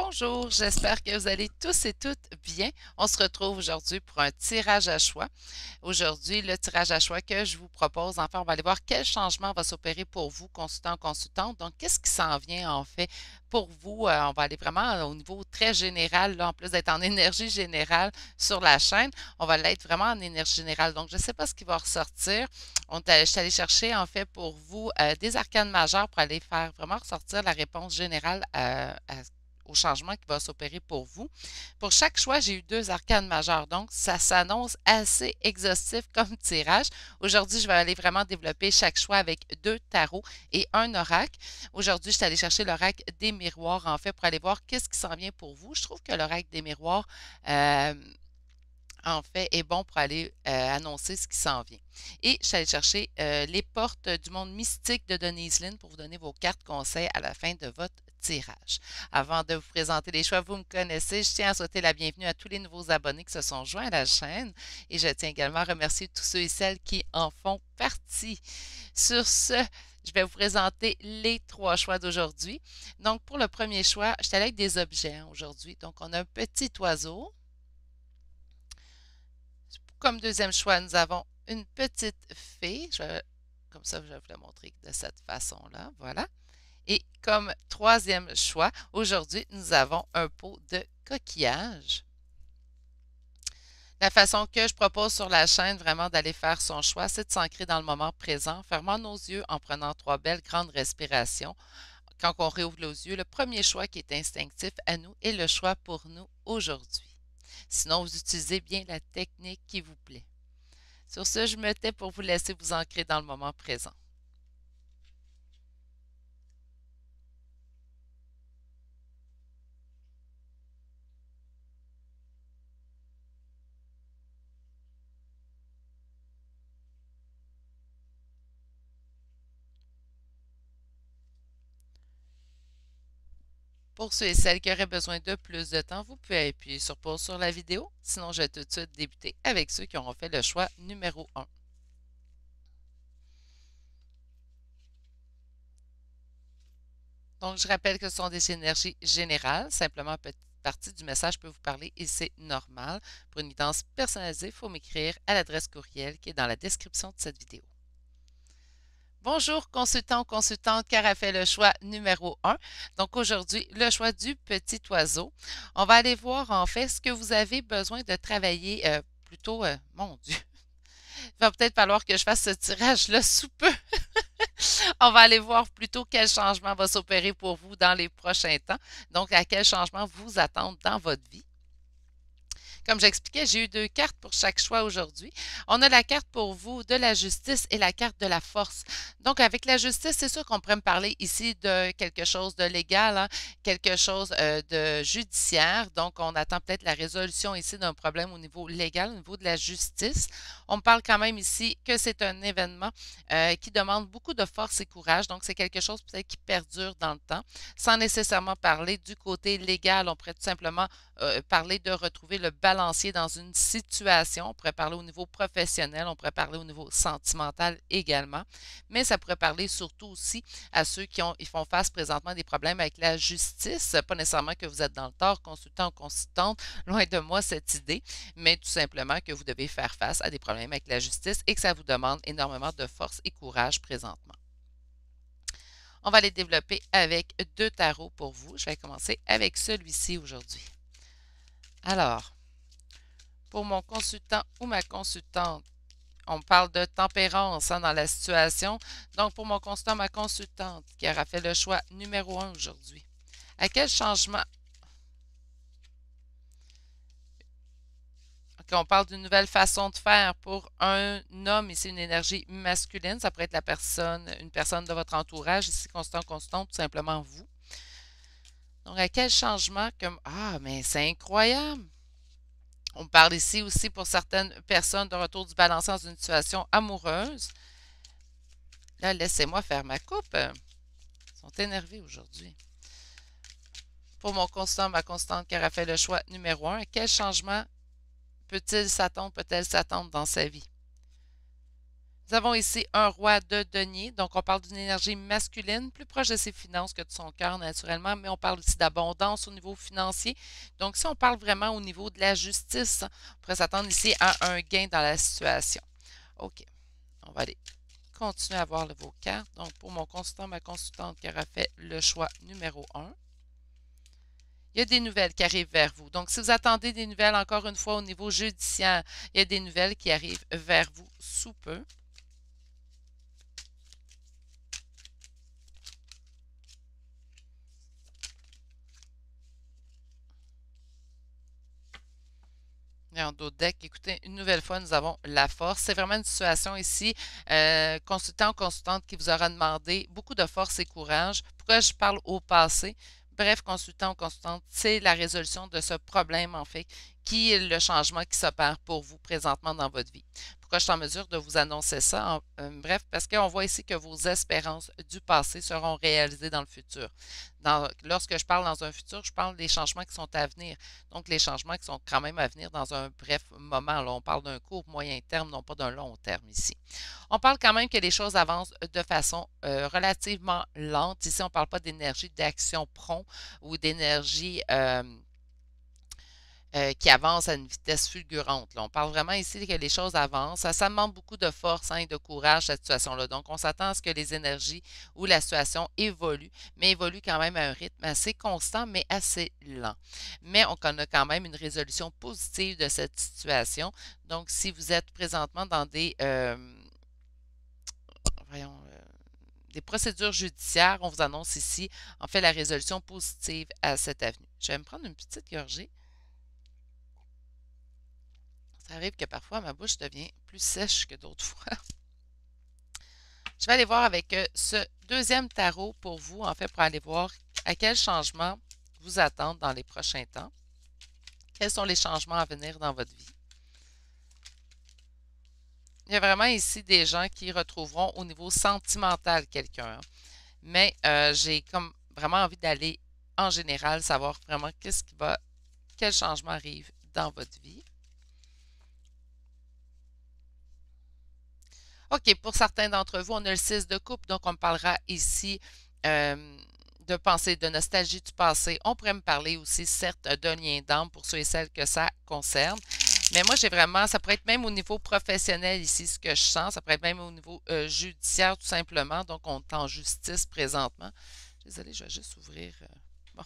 Bonjour, j'espère que vous allez tous et toutes bien. On se retrouve aujourd'hui pour un tirage à choix. Aujourd'hui, le tirage à choix que je vous propose, enfin, on va aller voir quel changement va s'opérer pour vous, consultant, consultante. Donc, qu'est-ce qui s'en vient en fait pour vous? On va aller vraiment au niveau très général, là, en plus d'être en énergie générale sur la chaîne, on va l'être vraiment en énergie générale. Donc, je ne sais pas ce qui va ressortir. Je suis allée chercher en fait pour vous des arcanes majeures pour aller faire vraiment ressortir la réponse générale au changement qui va s'opérer pour vous. Pour chaque choix, j'ai eu deux arcanes majeures, donc ça s'annonce assez exhaustif comme tirage. Aujourd'hui, je vais aller vraiment développer chaque choix avec deux tarots et un oracle. Aujourd'hui, je suis allée chercher l'oracle des miroirs, en fait, pour aller voir qu'est-ce qui s'en vient pour vous. Je trouve que l'oracle des miroirs, euh, en fait, est bon pour aller annoncer ce qui s'en vient. Et je suis allée chercher les portes du monde mystique de Denise Lynn pour vous donner vos cartes conseils à la fin de votre tirage. Avant de vous présenter les choix, vous me connaissez, je tiens à souhaiter la bienvenue à tous les nouveaux abonnés qui se sont joints à la chaîne et je tiens également à remercier tous ceux et celles qui en font partie. Sur ce, je vais vous présenter les trois choix d'aujourd'hui. Donc, pour le premier choix, je suis allée avec des objets aujourd'hui. Donc, on a un petit oiseau. Comme deuxième choix, nous avons une petite fée. Comme ça, je vais vous la montrer de cette façon-là. Voilà. Et comme troisième choix, aujourd'hui, nous avons un pot de coquillage. La façon que je propose sur la chaîne vraiment d'aller faire son choix, c'est de s'ancrer dans le moment présent, fermant nos yeux en prenant trois belles grandes respirations. Quand on réouvre les yeux, le premier choix qui est instinctif à nous est le choix pour nous aujourd'hui. Sinon, vous utilisez bien la technique qui vous plaît. Sur ce, je me tais pour vous laisser vous ancrer dans le moment présent. Pour ceux et celles qui auraient besoin de plus de temps, vous pouvez appuyer sur pause sur la vidéo. Sinon, je vais tout de suite débuter avec ceux qui auront fait le choix numéro 1. Donc, je rappelle que ce sont des énergies générales. Simplement, une petite partie du message peut vous parler et c'est normal. Pour une guidance personnalisée, il faut m'écrire à l'adresse courriel qui est dans la description de cette vidéo. Bonjour, consultant ou consultante qui aura fait le choix numéro 1. Donc aujourd'hui, le choix du petit oiseau. On va aller voir en fait ce que vous avez besoin de travailler plutôt, mon Dieu, il va peut-être falloir que je fasse ce tirage-là sous peu. On va aller voir plutôt quel changement va s'opérer pour vous dans les prochains temps. Donc, à quel changement vous attendre dans votre vie. Comme j'expliquais, j'ai eu deux cartes pour chaque choix aujourd'hui. On a la carte pour vous de la justice et la carte de la force. Donc, avec la justice, c'est sûr qu'on pourrait me parler ici de quelque chose de légal, hein, quelque chose de judiciaire. Donc, on attend peut-être la résolution ici d'un problème au niveau légal, au niveau de la justice. On me parle quand même ici que c'est un événement qui demande beaucoup de force et courage. Donc, c'est quelque chose peut-être qui perdure dans le temps. Sans nécessairement parler du côté légal, on pourrait tout simplement parler de retrouver le balancier dans une situation. On pourrait parler au niveau professionnel, on pourrait parler au niveau sentimental également, mais ça pourrait parler surtout aussi à ceux ils font face présentement à des problèmes avec la justice. Pas nécessairement que vous êtes dans le tort, consultant ou consultante, loin de moi cette idée, mais tout simplement que vous devez faire face à des problèmes avec la justice et que ça vous demande énormément de force et courage présentement. On va les développer avec deux tarots pour vous. Je vais commencer avec celui-ci aujourd'hui. Alors, pour mon consultant ou ma consultante, on parle de tempérance hein, dans la situation. Donc, pour mon consultant, ma consultante qui aura fait le choix numéro 1 aujourd'hui, à quel changement? Okay, on parle d'une nouvelle façon de faire pour un homme, ici une énergie masculine, ça pourrait être une personne de votre entourage, ici consultant, consultante, tout simplement vous. Donc, à quel changement comme ah, mais c'est incroyable! On parle ici aussi pour certaines personnes de retour du balancier dans une situation amoureuse. Là, laissez-moi faire ma coupe. Ils sont énervés aujourd'hui. Pour mon constant, ma constante qui aura fait le choix numéro 1, quel changement peut-elle s'attendre dans sa vie? Nous avons ici un roi de denier, donc on parle d'une énergie masculine, plus proche de ses finances que de son cœur naturellement, mais on parle aussi d'abondance au niveau financier. Donc si on parle vraiment au niveau de la justice, on pourrait s'attendre ici à un gain dans la situation. OK, on va aller continuer à voir vos cartes. Donc pour mon consultant, ma consultante qui aura fait le choix numéro 1. Il y a des nouvelles qui arrivent vers vous. Donc, si vous attendez des nouvelles, encore une fois, au niveau judiciaire, il y a des nouvelles qui arrivent vers vous sous peu. Et en d'autres decks, écoutez, une nouvelle fois, nous avons la force. C'est vraiment une situation ici, consultant ou consultante qui vous aura demandé beaucoup de force et courage. Pourquoi je parle au passé? Bref, consultant ou consultante, c'est la résolution de ce problème, en fait, qui est le changement qui s'opère pour vous présentement dans votre vie. Pourquoi je suis en mesure de vous annoncer ça? Bref, parce qu'on voit ici que vos espérances du passé seront réalisées dans le futur. Lorsque je parle dans un futur, je parle des changements qui sont à venir. Donc, les changements qui sont quand même à venir dans un bref moment. Là, on parle d'un court, moyen terme, non pas d'un long terme ici. On parle quand même que les choses avancent de façon relativement lente. Ici, on ne parle pas d'énergie d'action prompt ou d'énergie qui avance à une vitesse fulgurante. Là. On parle vraiment ici que les choses avancent. Ça demande beaucoup de force et de courage, cette situation-là. Donc, on s'attend à ce que les énergies ou la situation évolue, mais évolue quand même à un rythme assez constant, mais assez lent. Mais on a quand même une résolution positive de cette situation. Donc, si vous êtes présentement dans des procédures judiciaires, on vous annonce ici, en fait, la résolution positive à cette avenue. Je vais me prendre une petite gorgée. Ça arrive que parfois ma bouche devient plus sèche que d'autres fois. Je vais aller voir avec ce deuxième tarot pour vous, en fait, pour aller voir à quel changement vous attendre dans les prochains temps. Quels sont les changements à venir dans votre vie? Il y a vraiment ici des gens qui retrouveront au niveau sentimental quelqu'un. Hein. Mais j'ai comme vraiment envie d'aller en général, savoir vraiment quel changement arrive dans votre vie. OK, pour certains d'entre vous, on a le 6 de coupe, donc on me parlera ici de pensée, de nostalgie du passé. On pourrait me parler aussi, certes, d'un lien d'âme pour ceux et celles que ça concerne. Mais moi, j'ai vraiment, ça pourrait être même au niveau professionnel ici, ce que je sens. Ça pourrait être même au niveau judiciaire, tout simplement. Donc, on est en justice présentement. Désolée, je vais juste ouvrir. Bon.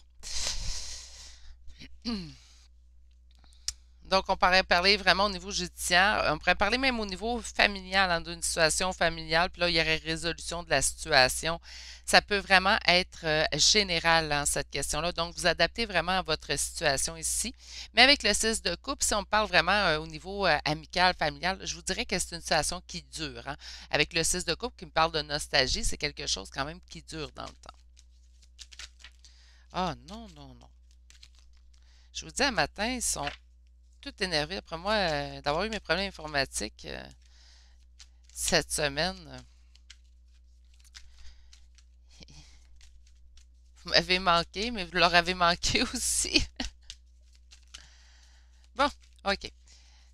Donc, on pourrait parler vraiment au niveau judiciaire. On pourrait parler même au niveau familial, hein, d'une situation familiale. Puis là, il y aurait résolution de la situation. Ça peut vraiment être général, hein, cette question-là. Donc, vous adaptez vraiment à votre situation ici. Mais avec le 6 de coupe, si on parle vraiment au niveau amical, familial, je vous dirais que c'est une situation qui dure. Hein. Avec le 6 de coupe qui me parle de nostalgie, c'est quelque chose quand même qui dure dans le temps. Ah non, non, non. Je vous dis, un matin, ils sont tout énervé après moi d'avoir eu mes problèmes informatiques cette semaine. Vous m'avez manqué, mais vous leur avez manqué aussi. Bon, OK.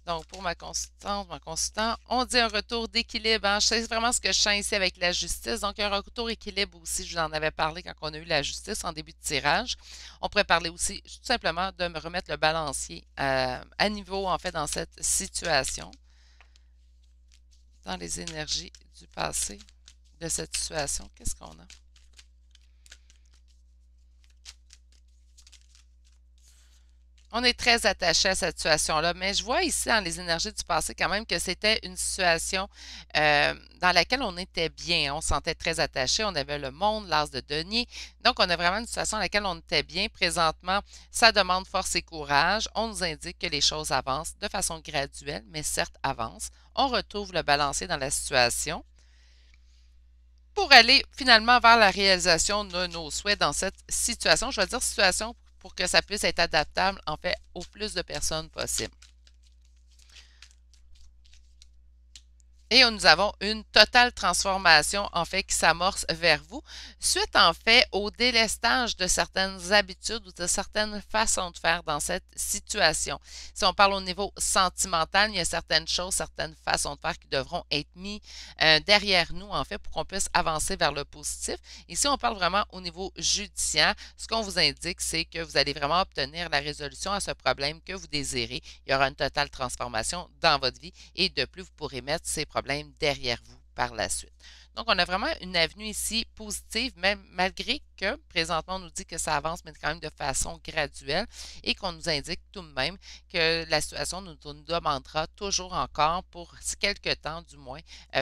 Donc, pour ma consultant, on dit un retour d'équilibre. Hein? C'est vraiment ce que je sens ici avec la justice. Donc, un retour d'équilibre aussi, je vous en avais parlé quand on a eu la justice en début de tirage. On pourrait parler aussi tout simplement de me remettre le balancier à niveau, en fait, dans cette situation, dans les énergies du passé de cette situation. Qu'est-ce qu'on a? On est très attaché à cette situation-là, mais je vois ici dans les énergies du passé quand même que c'était une situation dans laquelle on était bien. On se sentait très attaché. On avait le monde, l'as de denier. Donc, on a vraiment une situation dans laquelle on était bien. Présentement, ça demande force et courage. On nous indique que les choses avancent de façon graduelle, mais certes avancent. On retrouve le balancier dans la situation pour aller finalement vers la réalisation de nos souhaits dans cette situation. Je vais dire situation pour que ça puisse être adaptable, en fait, au plus de personnes possible. Et nous avons une totale transformation, en fait, qui s'amorce vers vous, suite, en fait, au délestage de certaines habitudes ou de certaines façons de faire dans cette situation. Si on parle au niveau sentimental, il y a certaines choses, certaines façons de faire qui devront être mises derrière nous, en fait, pour qu'on puisse avancer vers le positif. Et si on parle vraiment au niveau judiciaire, ce qu'on vous indique, c'est que vous allez vraiment obtenir la résolution à ce problème que vous désirez. Il y aura une totale transformation dans votre vie et de plus, vous pourrez mettre ces problèmes derrière vous par la suite. Donc, on a vraiment une avenue ici positive, même malgré que présentement, on nous dit que ça avance, mais quand même de façon graduelle et qu'on nous indique tout de même que la situation nous demandera toujours encore, pour quelques temps du moins,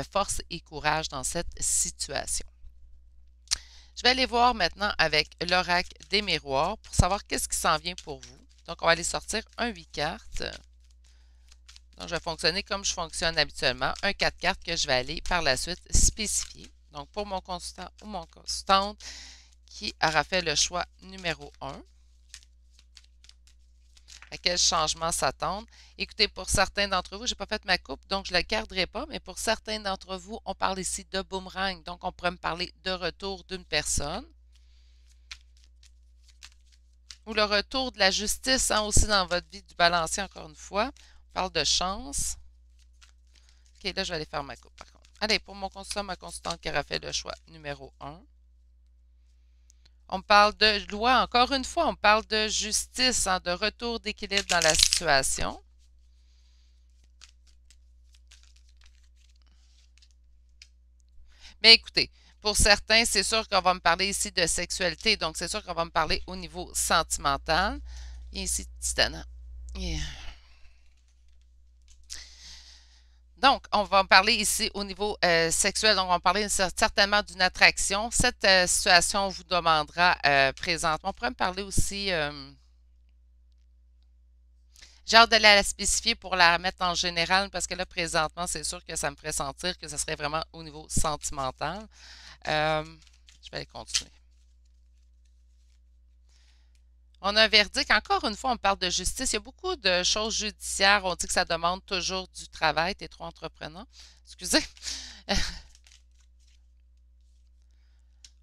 force et courage dans cette situation. Je vais aller voir maintenant avec l'oracle des miroirs pour savoir qu'est-ce qui s'en vient pour vous. Donc, on va aller sortir un 8 cartes. Donc, je vais fonctionner comme je fonctionne habituellement. Un 4 cartes que je vais aller par la suite spécifier. Donc, pour mon consultant ou mon consultante qui aura fait le choix numéro 1, à quel changement s'attendre. Écoutez, pour certains d'entre vous, je n'ai pas fait ma coupe, donc je ne la garderai pas, mais pour certains d'entre vous, on parle ici de boomerang. Donc, on pourrait me parler de retour d'une personne. Ou le retour de la justice, hein, aussi dans votre vie du balancier, encore une fois. On parle de chance. OK, là, je vais aller faire ma coupe, par contre. Allez, pour mon consultant, ma consultante qui aura fait le choix numéro 1. On parle de loi, encore une fois, on parle de justice, hein, de retour d'équilibre dans la situation. Mais écoutez, pour certains, c'est sûr qu'on va me parler ici de sexualité, donc c'est sûr qu'on va me parler au niveau sentimental. Et ici, Titan. Yeah. Donc, on va parler ici au niveau sexuel. Donc, on va parler certainement d'une attraction. Cette situation vous demandera présentement. On pourrait me parler aussi. J'ai hâte d'aller la spécifier pour la mettre en général parce que là, présentement, c'est sûr que ça me ferait sentir que ce serait vraiment au niveau sentimental. Je vais aller continuer. On a un verdict. Encore une fois, on parle de justice. Il y a beaucoup de choses judiciaires. On dit que ça demande toujours du travail. T'es trop entreprenant. Excusez.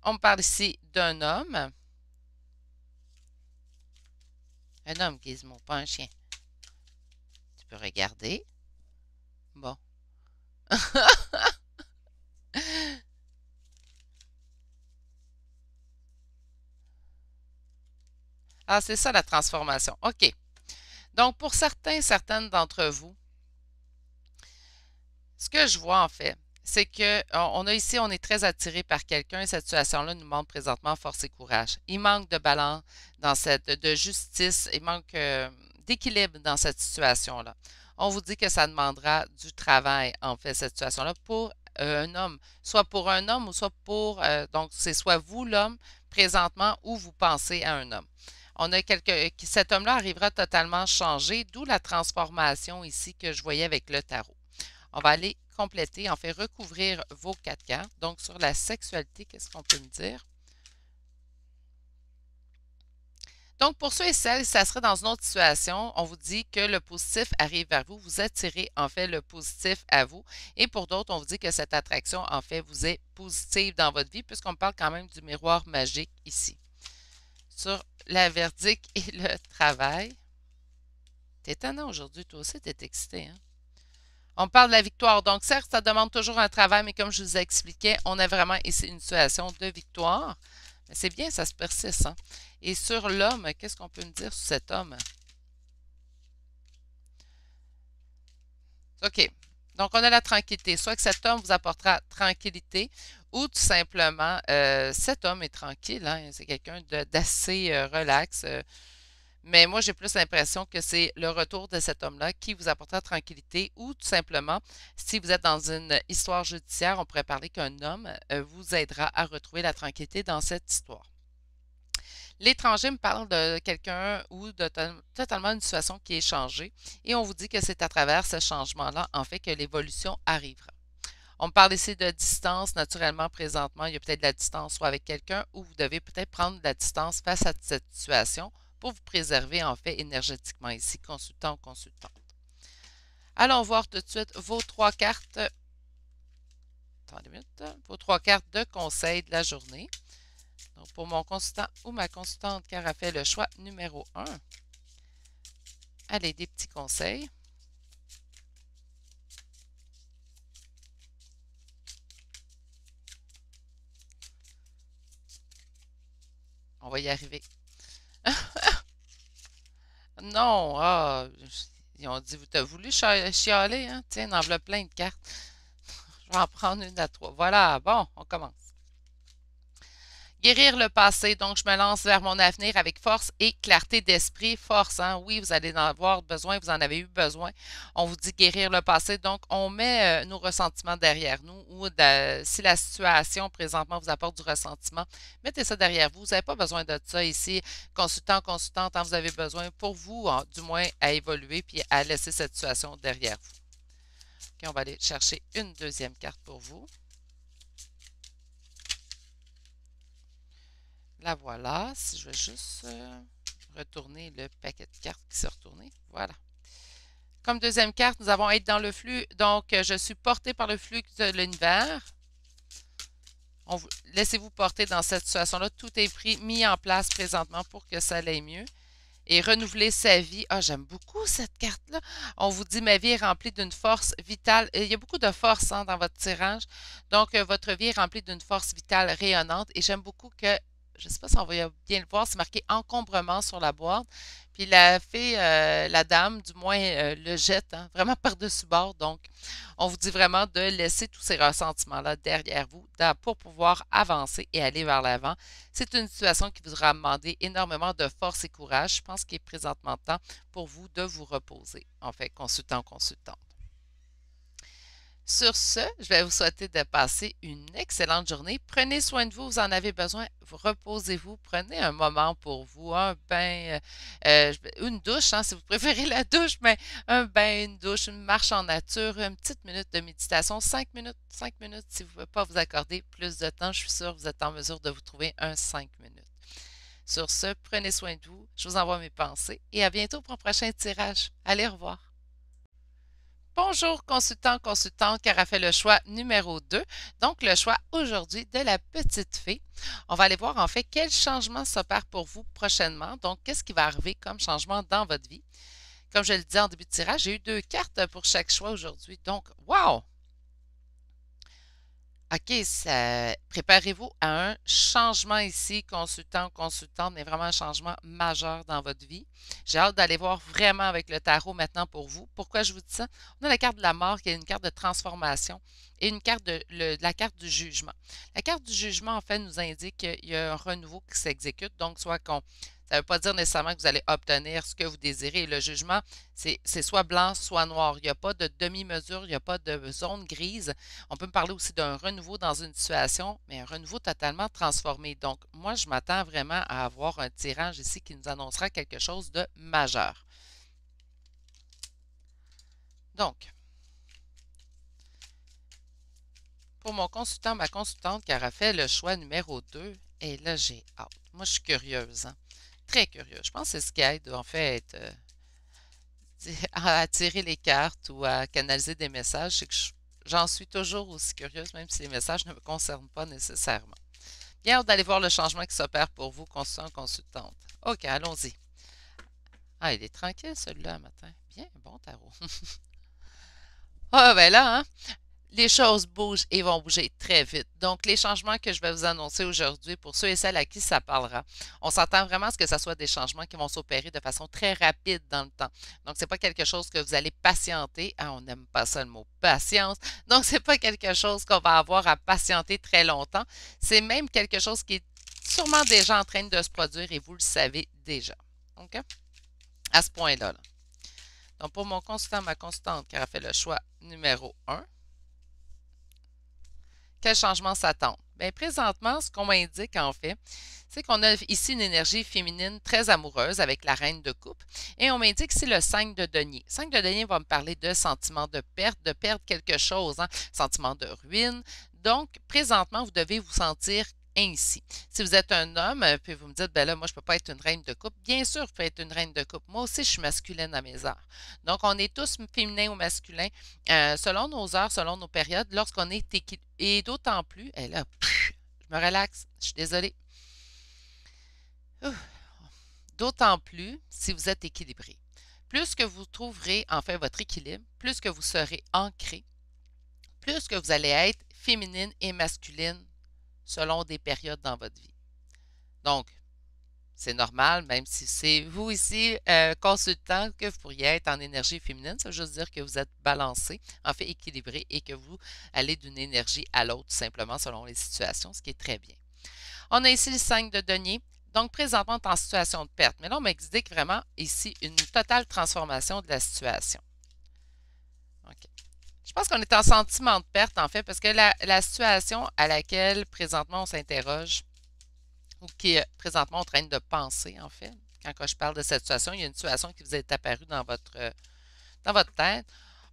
On me parle ici d'un homme. Un homme, Gizmo, pas un chien. Tu peux regarder. Bon. Ah, c'est ça la transformation. OK. Donc, pour certaines d'entre vous, ce que je vois en fait, c'est que on a ici, on est très attiré par quelqu'un et cette situation-là nous demande présentement force et courage. Il manque de balance dans de justice, il manque d'équilibre dans cette situation-là. On vous dit que ça demandera du travail, en fait, cette situation-là, pour un homme, soit pour un homme ou soit pour, donc c'est soit vous l'homme présentement ou vous pensez à un homme. On a cet homme-là arrivera totalement changé, d'où la transformation ici que je voyais avec le tarot. On va aller compléter, en fait, recouvrir vos 4 cartes. Donc, sur la sexualité, qu'est-ce qu'on peut me dire? Donc, pour ceux et celles, ça serait dans une autre situation, on vous dit que le positif arrive vers vous, vous attirez en fait le positif à vous. Et pour d'autres, on vous dit que cette attraction, en fait, vous est positive dans votre vie, puisqu'on parle quand même du miroir magique ici. Sur la verdict et le travail. T'es étonnant aujourd'hui, toi aussi, t'es excité, hein? On parle de la victoire. Donc, certes, ça demande toujours un travail, mais comme je vous expliquais, on a vraiment ici une situation de victoire. Mais c'est bien, ça se persiste, hein? Et sur l'homme, qu'est-ce qu'on peut me dire sur cet homme? OK. Donc, on a la tranquillité. Soit que cet homme vous apportera tranquillité ou tout simplement, cet homme est tranquille, hein? C'est quelqu'un d'assez relax. Mais moi, j'ai plus l'impression que c'est le retour de cet homme-là qui vous apportera tranquillité ou tout simplement, si vous êtes dans une histoire judiciaire, on pourrait parler qu'un homme vous aidera à retrouver la tranquillité dans cette histoire. L'étranger me parle de quelqu'un ou de totalement une situation qui est changée et on vous dit que c'est à travers ce changement-là, en fait, que l'évolution arrivera. On me parle ici de distance. Naturellement, présentement, il y a peut-être de la distance soit avec quelqu'un ou vous devez peut-être prendre de la distance face à cette situation pour vous préserver, en fait, énergétiquement ici, consultant ou consultante. Allons voir tout de suite vos 3 cartes attendez une minute, vos 3 cartes de conseil de la journée. Donc, pour mon consultant ou ma consultante qui aura fait le choix numéro 1, allez, des petits conseils. On va y arriver. Non, ils ont dit, vous t'as voulu chialer, hein? Tiens, en voilà plein de cartes. Je vais en prendre une à 3. Voilà, bon, on commence. Guérir le passé, donc je me lance vers mon avenir avec force et clarté d'esprit. Force, hein? Oui, vous allez en avoir besoin, vous en avez eu besoin. On vous dit guérir le passé, donc on met nos ressentiments derrière nous ou si la situation présentement vous apporte du ressentiment, mettez ça derrière vous. Vous n'avez pas besoin de ça ici. Consultant, consultante, hein, vous avez besoin pour vous, hein, du moins, à évoluer puis à laisser cette situation derrière vous. OK, on va aller chercher une deuxième carte pour vous. La voilà. Si je vais juste retourner le paquet de cartes qui s'est retourné. Voilà. Comme deuxième carte, nous avons être dans le flux. Donc, je suis porté par le flux de l'univers. Laissez-vous porter dans cette situation-là. Tout est mis en place présentement pour que ça aille mieux. Et renouveler sa vie. Ah, j'aime beaucoup cette carte-là. On vous dit, ma vie est remplie d'une force vitale. Il y a beaucoup de force hein, dans votre tirage. Donc, votre vie est remplie d'une force vitale rayonnante. Et j'aime beaucoup que je ne sais pas si on va bien le voir, c'est marqué encombrement sur la boîte. Puis la fille, la dame, du moins, le jette hein, vraiment par-dessus bord. Donc, on vous dit vraiment de laisser tous ces ressentiments-là derrière vous pour pouvoir avancer et aller vers l'avant. C'est une situation qui vous aura demandé énormément de force et courage. Je pense qu'il est présentement temps pour vous de vous reposer. En fait, consultant, consultante. Sur ce, je vais vous souhaiter de passer une excellente journée. Prenez soin de vous, vous en avez besoin. Reposez-vous, prenez un moment pour vous, un bain, une douche, hein, si vous préférez la douche, mais un bain, une douche, une marche en nature, une petite minute de méditation, 5 minutes, si vous ne pouvez pas vous accorder plus de temps, je suis sûre que vous êtes en mesure de vous trouver un 5 minutes. Sur ce, prenez soin de vous, je vous envoie mes pensées et à bientôt pour un prochain tirage. Allez, au revoir. Bonjour, consultant, consultante qui aura fait le choix numéro 2. Donc, le choix aujourd'hui de la petite fée. On va aller voir en fait quel changement s'opère pour vous prochainement. Donc, qu'est-ce qui va arriver comme changement dans votre vie? Comme je le disais en début de tirage, j'ai eu 2 cartes pour chaque choix aujourd'hui. Donc, wow! OK, préparez-vous à un changement ici, consultant, consultante, mais vraiment un changement majeur dans votre vie. J'ai hâte d'aller voir vraiment avec le tarot maintenant pour vous. Pourquoi je vous dis ça? On a la carte de la mort qui est une carte de transformation et une carte la carte du jugement. La carte du jugement, en fait, nous indique qu'il y a un renouveau qui s'exécute. Donc, soit qu'on ça ne veut pas dire nécessairement que vous allez obtenir ce que vous désirez. Le jugement, c'est soit blanc, soit noir. Il n'y a pas de demi-mesure, il n'y a pas de zone grise. On peut me parler aussi d'un renouveau dans une situation, mais un renouveau totalement transformé. Donc, moi, je m'attends vraiment à avoir un tirage ici qui nous annoncera quelque chose de majeur. Donc, pour mon consultant, ma consultante qui aura fait le choix numéro 2, et là, j'ai hâte. Moi, je suis curieuse, hein? Très curieuse. Je pense que c'est ce qui aide, en fait, à tirer les cartes ou à canaliser des messages. C'est que j'en suis toujours aussi curieuse, même si les messages ne me concernent pas nécessairement. Bien hâte d'aller voir le changement qui s'opère pour vous, consultant, consultante. OK, allons-y. Ah, il est tranquille, celui-là, matin. Bien, bon tarot. Ah, ben là, hein? Les choses bougent et vont bouger très vite. Donc, les changements que je vais vous annoncer aujourd'hui, pour ceux et celles à qui ça parlera, on s'entend vraiment à ce que ce soit des changements qui vont s'opérer de façon très rapide dans le temps. Donc, ce n'est pas quelque chose que vous allez patienter. Ah, on n'aime pas ça le mot patience. Donc, ce n'est pas quelque chose qu'on va avoir à patienter très longtemps. C'est même quelque chose qui est sûrement déjà en train de se produire et vous le savez déjà. OK? À ce point-là. Là. Donc, pour mon consultant, ma consultante qui a fait le choix numéro 1, quel changement s'attend? Bien, présentement, ce qu'on m'indique en fait, c'est qu'on a ici une énergie féminine très amoureuse avec la reine de coupe et on m'indique que c'est le 5 de denier. 5 de denier va me parler de sentiment de perdre quelque chose, hein? Sentiment de ruine. Donc, présentement, vous devez vous sentir ainsi. Si vous êtes un homme, puis vous me dites, ben là, moi, je peux pas être une reine de couple. Bien sûr, je peux être une reine de couple. Moi aussi, je suis masculine à mes heures. Donc, on est tous féminins ou masculins selon nos heures, selon nos périodes, lorsqu'on est équilibré. Et d'autant plus, et là, je me relaxe, je suis désolée. D'autant plus si vous êtes équilibré. Plus que vous trouverez en fait votre équilibre, plus que vous serez ancré, plus que vous allez être féminine et masculine selon des périodes dans votre vie. Donc, c'est normal, même si c'est vous ici, consultant, que vous pourriez être en énergie féminine. Ça veut juste dire que vous êtes balancé, en fait équilibré, et que vous allez d'une énergie à l'autre, simplement selon les situations, ce qui est très bien. On a ici le 5 de denier. Donc, présentement, on est en situation de perte. Mais là, on m'indique vraiment ici une totale transformation de la situation. OK. Je pense qu'on est en sentiment de perte, en fait, parce que la situation à laquelle présentement on s'interroge, ou qui est présentement en train de penser, en fait, quand je parle de cette situation, il y a une situation qui vous est apparue dans votre tête.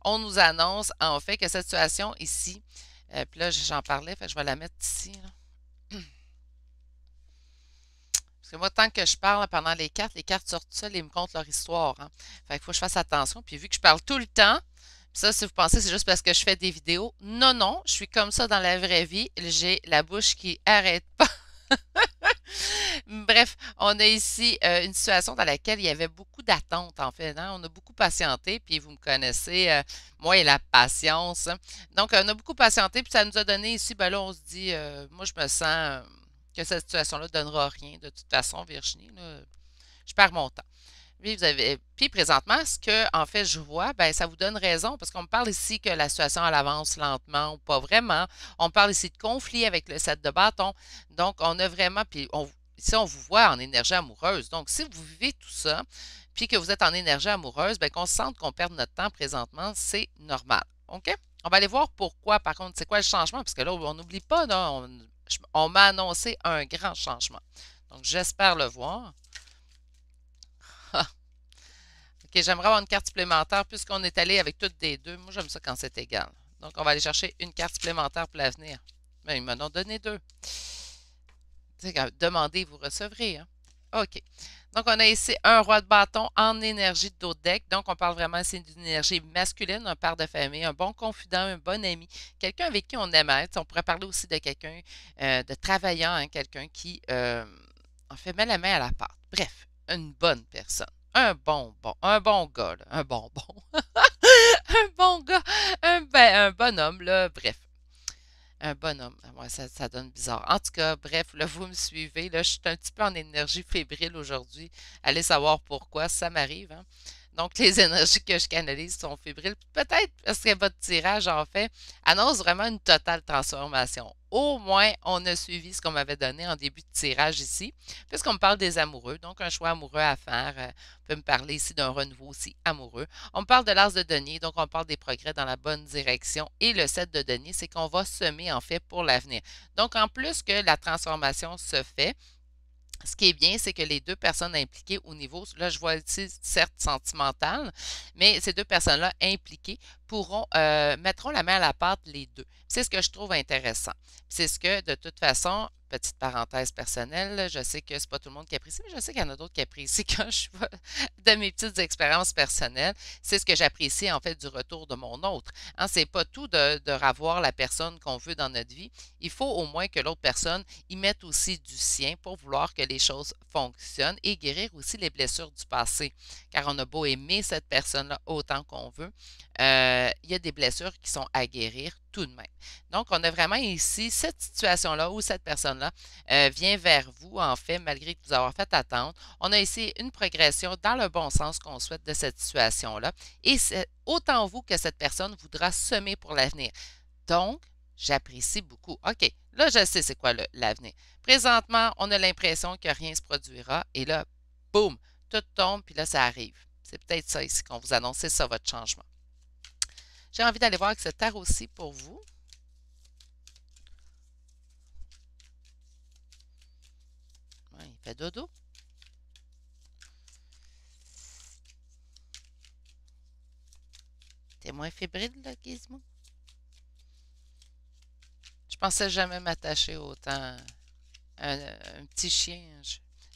On nous annonce, en fait, que cette situation ici, puis là, j'en parlais, fait que je vais la mettre ici, là. Parce que moi, tant que je parle pendant les cartes sortent seules et me content leur histoire. Hein. Fait qu'il faut que je fasse attention. Puis vu que je parle tout le temps, ça, si vous pensez c'est juste parce que je fais des vidéos, non, non, je suis comme ça dans la vraie vie. J'ai la bouche qui arrête pas. Bref, on a ici une situation dans laquelle il y avait beaucoup d'attentes, en fait. Hein? On a beaucoup patienté, puis vous me connaissez, moi et la patience. Donc, on a beaucoup patienté, puis ça nous a donné ici, ben là, on se dit, moi, je me sens que cette situation-là ne donnera rien. De toute façon, Virginie, là, je perds mon temps. Puis présentement, ce que en fait je vois, ben ça vous donne raison parce qu'on me parle ici que la situation elle avance lentement ou pas vraiment. On me parle ici de conflit avec le 7 de bâton. Donc on a vraiment, puis ici on vous voit en énergie amoureuse. Donc si vous vivez tout ça, puis que vous êtes en énergie amoureuse, ben qu'on se sente qu'on perd notre temps présentement, c'est normal. OK? On va aller voir pourquoi, par contre, c'est quoi le changement, parce que là, on n'oublie pas, là, on m'a annoncé un grand changement. Donc, j'espère le voir. OK, j'aimerais avoir une carte supplémentaire puisqu'on est allé avec toutes des deux. Moi, j'aime ça quand c'est égal. Donc, on va aller chercher une carte supplémentaire pour l'avenir. Mais ils m'en ont donné deux. Demandez, vous recevrez. Hein? OK. Donc, on a ici un roi de bâton en énergie de dos de deck. Donc, on parle vraiment ici d'une énergie masculine, un père de famille, un bon confident, un bon ami, quelqu'un avec qui on aime être. On pourrait parler aussi de quelqu'un de travaillant, hein, quelqu'un qui en fait met la main à la pâte. Bref, une bonne personne. Un bon gars, là, un bonbon. Un bon gars, un bonhomme, là, bref. Un bonhomme. Ouais, ça donne bizarre. En tout cas, bref, là, vous me suivez. Là, je suis un petit peu en énergie fébrile aujourd'hui. Allez savoir pourquoi, ça m'arrive. Hein? Donc, les énergies que je canalise sont fébriles. Peut-être parce que votre tirage, en fait, annonce vraiment une totale transformation. Au moins, on a suivi ce qu'on m'avait donné en début de tirage ici, puisqu'on me parle des amoureux. Donc, un choix amoureux à faire. On peut me parler ici d'un renouveau aussi amoureux. On me parle de l'as de denier, donc on parle des progrès dans la bonne direction. Et le 7 de denier, c'est qu'on va semer en fait pour l'avenir. Donc, en plus que la transformation se fait, ce qui est bien, c'est que les deux personnes impliquées au niveau, là je vois ici certes sentimental, mais ces deux personnes-là impliquées mettront la main à la pâte les deux. C'est ce que je trouve intéressant. C'est ce que, de toute façon, petite parenthèse personnelle, je sais que c'est pas tout le monde qui apprécie, mais je sais qu'il y en a d'autres qui apprécient quand je vois de mes petites expériences personnelles. C'est ce que j'apprécie en fait du retour de mon autre. Hein, c'est pas tout de revoir la personne qu'on veut dans notre vie. Il faut au moins que l'autre personne y mette aussi du sien pour vouloir que les choses fonctionnent et guérir aussi les blessures du passé. Car on a beau aimer cette personne-là autant qu'on veut, il y a des blessures qui sont à guérir tout de même. Donc, on a vraiment ici cette situation-là où cette personne-là vient vers vous, en fait, malgré vous avoir fait attendre. On a ici une progression dans le bon sens qu'on souhaite de cette situation-là. Et c'est autant vous que cette personne voudra semer pour l'avenir. Donc, j'apprécie beaucoup. OK, là, je sais c'est quoi l'avenir. Présentement, on a l'impression que rien ne se produira. Et là, boum, tout tombe, puis là, ça arrive. C'est peut-être ça ici qu'on vous annonce. C'est ça votre changement. J'ai envie d'aller voir avec ce tarot-ci pour vous. Ouais, il fait dodo. T'es moins fébrile, là, Gizmo? Je pensais jamais m'attacher autant un petit chien.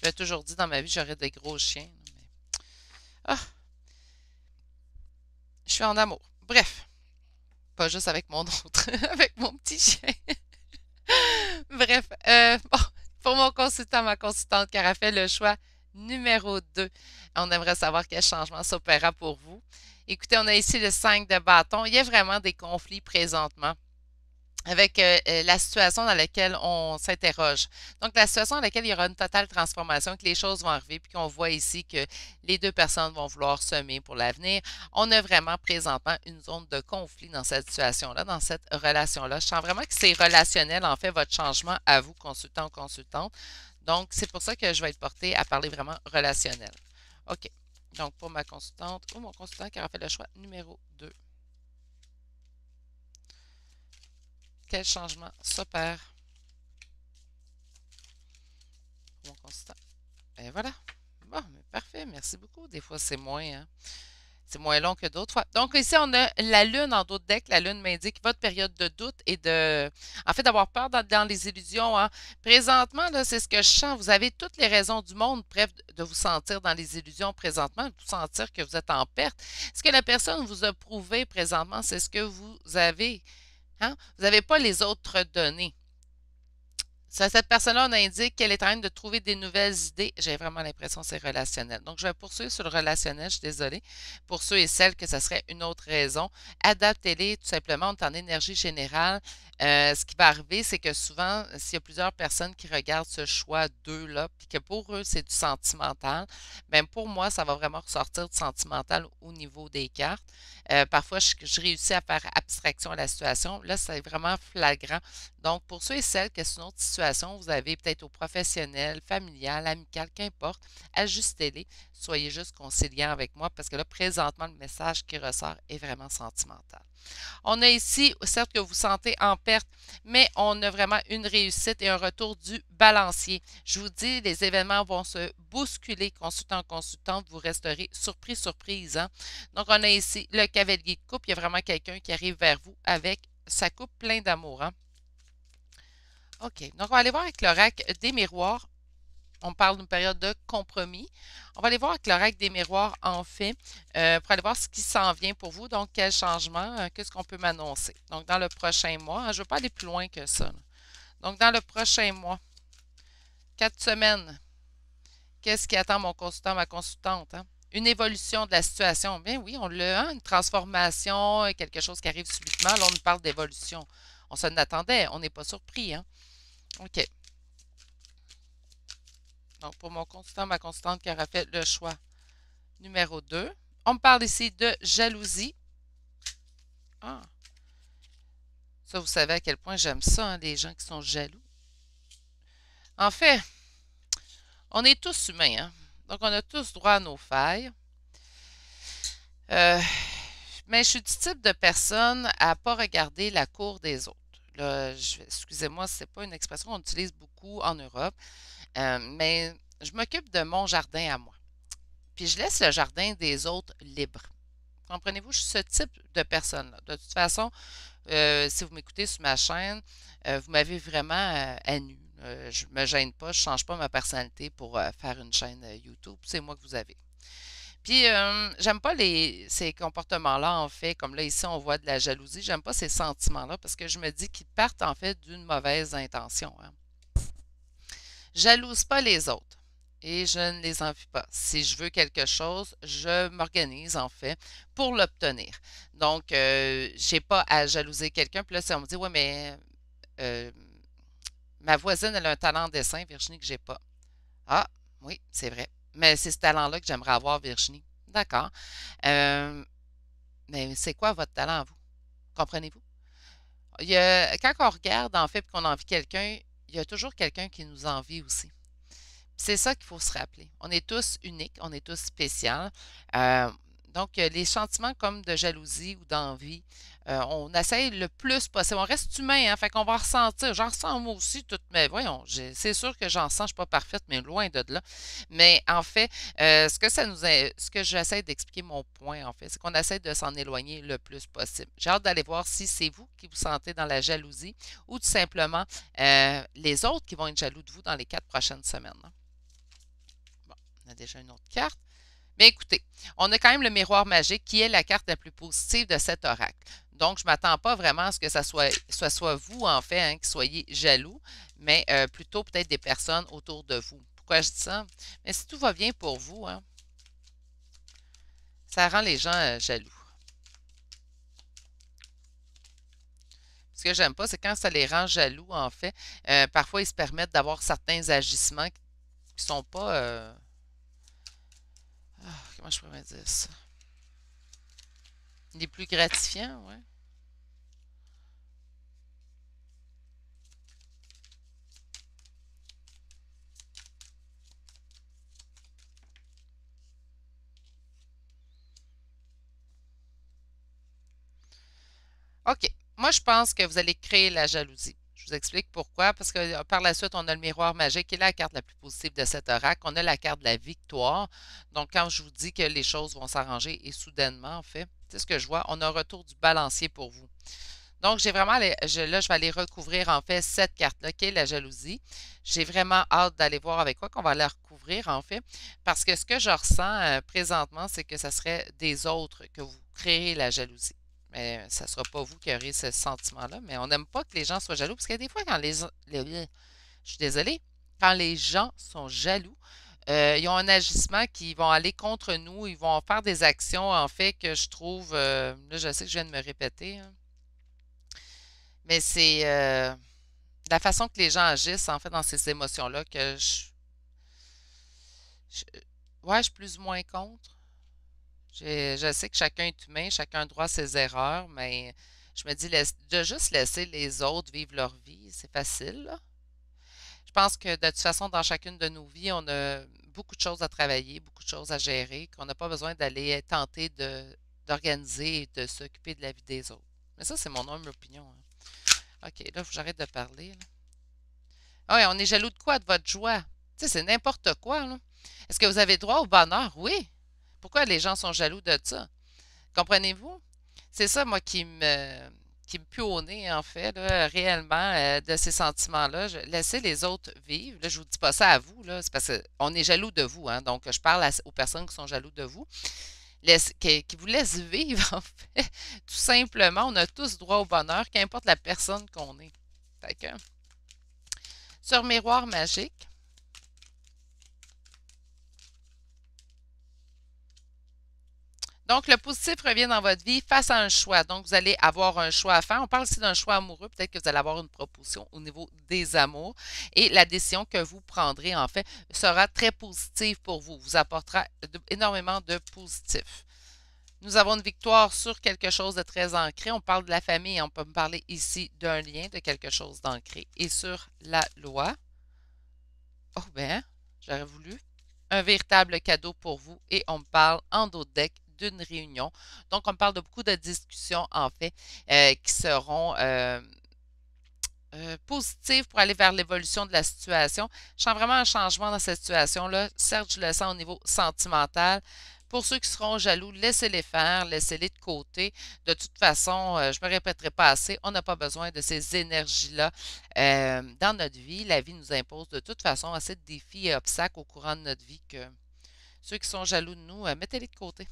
J'ai toujours dit dans ma vie, j'aurais des gros chiens. Mais... Ah, je suis en amour. Bref, pas juste avec mon autre, avec mon petit chien. Bref, bon, pour mon consultant, ma consultante qui aura fait le choix numéro 2, on aimerait savoir quel changement s'opéra pour vous. Écoutez, on a ici le 5 de bâton. Il y a vraiment des conflits présentement avec la situation dans laquelle on s'interroge. Donc, la situation dans laquelle il y aura une totale transformation, que les choses vont arriver, puis qu'on voit ici que les deux personnes vont vouloir semer pour l'avenir. On a vraiment présentement une zone de conflit dans cette situation-là, dans cette relation-là. Je sens vraiment que c'est relationnel, en fait, votre changement à vous, consultant ou consultante. Donc, c'est pour ça que je vais être portée à parler vraiment relationnel. OK. Donc, pour ma consultante ou mon consultant qui aura fait le choix numéro 2. Quel changement s'opère pour mon consultant? Et voilà. Bon, mais parfait. Merci beaucoup. Des fois, c'est moins long que d'autres fois. Donc, ici, on a la Lune en d'autres decks. La Lune m'indique votre période de doute et en fait, d'avoir peur dans les illusions. Hein. Présentement, là, c'est ce que je sens. Vous avez toutes les raisons du monde, bref, de vous sentir dans les illusions présentement, de vous sentir que vous êtes en perte. Ce que la personne vous a prouvé présentement, c'est ce que vous avez. Hein? Vous n'avez pas les autres données. Cette personne-là, on indique qu'elle est en train de trouver des nouvelles idées. J'ai vraiment l'impression que c'est relationnel. Donc, je vais poursuivre sur le relationnel. Je suis désolée. Pour ceux et celles que ça serait une autre raison, adaptez-les tout simplement. On est en énergie générale. Ce qui va arriver, c'est que souvent, s'il y a plusieurs personnes qui regardent ce choix d'eux-là, puis que pour eux, c'est du sentimental, bien pour moi, ça va vraiment ressortir du sentimental au niveau des cartes. Parfois, je réussis à faire abstraction à la situation. Là, c'est vraiment flagrant. Donc, pour ceux et celles que c'est une autre situation, vous avez peut-être au professionnel, familial, amical, qu'importe, ajustez-les. Soyez juste conciliant avec moi parce que là, présentement, le message qui ressort est vraiment sentimental. On a ici, certes que vous sentez en perte, mais on a vraiment une réussite et un retour du balancier. Je vous dis, les événements vont se bousculer, consultant en consultante, vous resterez surprise. Hein? Donc, on a ici le cavalier de coupe. Il y a vraiment quelqu'un qui arrive vers vous avec sa coupe plein d'amour. Hein? OK. Donc, on va aller voir avec l'oracle des miroirs. On parle d'une période de compromis. On va aller voir avec l'oracle des miroirs, en fait, pour aller voir ce qui s'en vient pour vous. Donc, quel changement, qu'est-ce qu'on peut m'annoncer. Donc, dans le prochain mois, je ne veux pas aller plus loin que ça. Là. Donc, dans le prochain mois, 4 semaines, qu'est-ce qui attend mon consultant, ma consultante? Hein? Une évolution de la situation. Bien oui, on l'a, hein? Une transformation, quelque chose qui arrive subitement. Là, on nous parle d'évolution. On s'en attendait, on n'est pas surpris. Hein? OK. Donc, pour mon consultant, ma consultante qui aura fait le choix numéro 2. On me parle ici de jalousie. Ah, ça, vous savez à quel point j'aime ça, hein, les gens qui sont jaloux. En fait, on est tous humains, hein? Donc on a tous droit à nos failles. Mais je suis du type de personne à ne pas regarder la cour des autres. Là, excusez-moi, ce n'est pas une expression qu'on utilise beaucoup en Europe, mais je m'occupe de mon jardin à moi. Puis je laisse le jardin des autres libre. Comprenez-vous, je suis ce type de personne-là. De toute façon, si vous m'écoutez sur ma chaîne, vous m'avez vraiment à nu. Je ne me gêne pas, je ne change pas ma personnalité pour faire une chaîne YouTube. C'est moi que vous avez. Puis, j'aime pas ces comportements-là, en fait, comme là, ici, on voit de la jalousie. J'aime pas ces sentiments-là parce que je me dis qu'ils partent, en fait, d'une mauvaise intention. Hein. Jalouse pas les autres et je ne les envie pas. Si je veux quelque chose, je m'organise en fait pour l'obtenir. Donc, je n'ai pas à jalouser quelqu'un. Puis là, si on me dit, ouais, mais euh, ma voisine, elle a un talent en dessin, Virginie, que j'ai pas. Ah, oui, c'est vrai. Mais c'est ce talent-là que j'aimerais avoir, Virginie. D'accord. Euh, mais c'est quoi votre talent à vous? Comprenez-vous? Quand on regarde, en fait, qu'on envie quelqu'un, il y a toujours quelqu'un qui nous envie aussi. C'est ça qu'il faut se rappeler. On est tous uniques, on est tous spéciaux. Donc, les sentiments comme de jalousie ou d'envie, on essaye le plus possible. On reste humain, hein, fait qu'on va ressentir. J'en ressens moi aussi, toutes, mais voyons, c'est sûr que j'en sens, je ne suis pas parfaite, mais loin de là. Mais en fait, ce que j'essaie d'expliquer mon point, en fait, c'est qu'on essaie de s'en éloigner le plus possible. J'ai hâte d'aller voir si c'est vous qui vous sentez dans la jalousie ou tout simplement les autres qui vont être jaloux de vous dans les 4 prochaines semaines, hein. Bon, on a déjà une autre carte. Mais écoutez, on a quand même le miroir magique qui est la carte la plus positive de cet oracle. Donc, je ne m'attends pas vraiment à ce que soit vous, en fait, hein, qui soyez jaloux, mais plutôt peut-être des personnes autour de vous. Pourquoi je dis ça? Mais si tout va bien pour vous, hein, ça rend les gens jaloux. Ce que j'aime pas, c'est quand ça les rend jaloux, en fait. Parfois, ils se permettent d'avoir certains agissements qui ne sont pas... comment je pourrais dire ça? Les plus gratifiants, ouais. OK. Moi, je pense que vous allez créer la jalousie. Je vous explique pourquoi. Parce que par la suite, on a le miroir magique qui est la carte la plus positive de cet oracle. On a la carte de la victoire. Donc, quand je vous dis que les choses vont s'arranger et soudainement, en fait, c'est ce que je vois. On a un retour du balancier pour vous. Donc, j'ai vraiment, là, je vais aller recouvrir en fait cette carte-là, qui est la jalousie. J'ai vraiment hâte d'aller voir avec quoi qu'on va la recouvrir en fait, parce que ce que je ressens présentement, c'est que ça serait des autres que vous créez la jalousie. Mais ça ne sera pas vous qui aurez ce sentiment-là, mais on n'aime pas que les gens soient jaloux, parce que des fois, je suis désolée, quand les gens sont jaloux, ils ont un agissement qui vont aller contre nous, ils vont faire des actions en fait que je trouve, là je sais que je viens de me répéter, hein, mais c'est la façon que les gens agissent, en fait, dans ces émotions-là que je- ouais, je suis plus ou moins contre. Je sais que chacun est humain, chacun a droit à ses erreurs, mais je me dis de juste laisser les autres vivre leur vie, c'est facile, là. Je pense que de toute façon, dans chacune de nos vies, on a beaucoup de choses à travailler, beaucoup de choses à gérer, qu'on n'a pas besoin d'aller tenter d'organiser et de s'occuper de la vie des autres. Mais ça, c'est mon humble opinion, hein. OK, là, il faut que j'arrête de parler, là. Ah ouais, on est jaloux de quoi? De votre joie. Tu sais, c'est n'importe quoi, là. Est-ce que vous avez droit au bonheur? Oui. Pourquoi les gens sont jaloux de ça? Comprenez-vous? C'est ça, moi, qui me pue au nez, en fait, là, réellement, de ces sentiments-là. Laissez les autres vivre. Là, je ne vous dis pas ça à vous, là. C'est parce qu'on est jaloux de vous, hein. Donc, je parle aux personnes qui sont jaloux de vous. Qui vous laissent vivre, en fait. Tout simplement, on a tous droit au bonheur, qu'importe la personne qu'on est. Fait que, sur miroir magique, donc, le positif revient dans votre vie face à un choix. Donc, vous allez avoir un choix à faire. On parle ici d'un choix amoureux. Peut-être que vous allez avoir une proposition au niveau des amours. Et la décision que vous prendrez, en fait, sera très positive pour vous. Vous apportera énormément de positif. Nous avons une victoire sur quelque chose de très ancré. On parle de la famille. On peut me parler ici d'un lien, de quelque chose d'ancré. Et sur la loi, oh ben, j'aurais voulu un véritable cadeau pour vous et on me parle en dos de deck d'une réunion. Donc, on me parle de beaucoup de discussions, en fait, qui seront positives pour aller vers l'évolution de la situation. Je sens vraiment un changement dans cette situation-là. Certes, je le sens au niveau sentimental. Pour ceux qui seront jaloux, laissez-les faire, laissez-les de côté. De toute façon, je ne me répéterai pas assez, on n'a pas besoin de ces énergies-là dans notre vie. La vie nous impose de toute façon assez de défis et obstacles au courant de notre vie que ceux qui sont jaloux de nous, mettez-les de côté.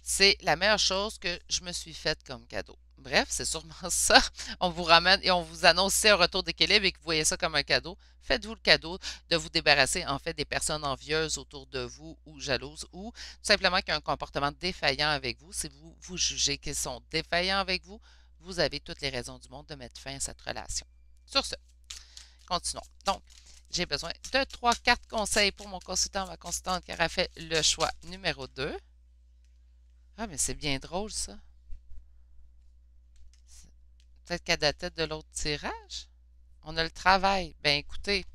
C'est la meilleure chose que je me suis faite comme cadeau. Bref, c'est sûrement ça. On vous ramène et on vous annonce c'est un retour d'équilibre et que vous voyez ça comme un cadeau. Faites-vous le cadeau de vous débarrasser en fait des personnes envieuses autour de vous ou jalouses ou tout simplement qui ont un comportement défaillant avec vous. Si vous jugez qu'ils sont défaillants avec vous, vous avez toutes les raisons du monde de mettre fin à cette relation. Sur ce, continuons. Donc, j'ai besoin de 3 cartes conseils pour mon consultant, ma consultante qui aura fait le choix numéro 2. Ah, mais c'est bien drôle, ça. Peut-être qu'elle datait de l'autre tirage. On a le travail. Ben écoutez,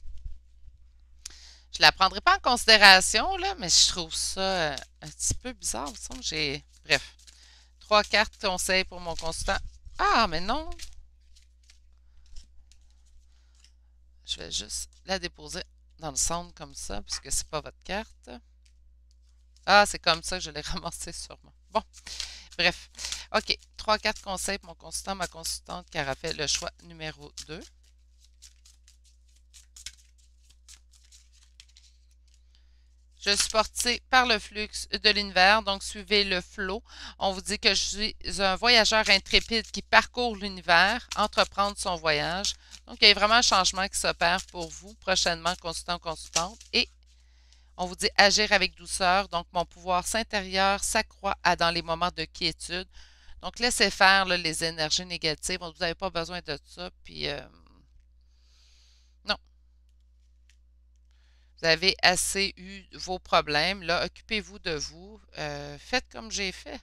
Je la prendrai pas en considération, là, mais je trouve ça un petit peu bizarre. Il me semble que j'ai. Bref. 3 cartes conseils pour mon consultant. Ah, mais non. Je vais juste la déposer dans le centre comme ça, puisque c'est pas votre carte. Ah, c'est comme ça que je l'ai ramassé sûrement. Bon, bref. OK. 3 cartes conseils pour mon consultant, ma consultante qui aura fait le choix numéro 2. Je suis portée par le flux de l'univers, donc suivez le flot. On vous dit que je suis un voyageur intrépide qui parcourt l'univers, entreprendre son voyage. Donc, il y a vraiment un changement qui s'opère pour vous prochainement, consultant, consultante. Et on vous dit agir avec douceur. Donc, mon pouvoir intérieur s'accroît dans les moments de quiétude. Donc, laissez faire là, les énergies négatives. Vous n'avez pas besoin de ça. Puis, non, vous avez assez eu vos problèmes. Là, occupez-vous de vous. Faites comme j'ai fait.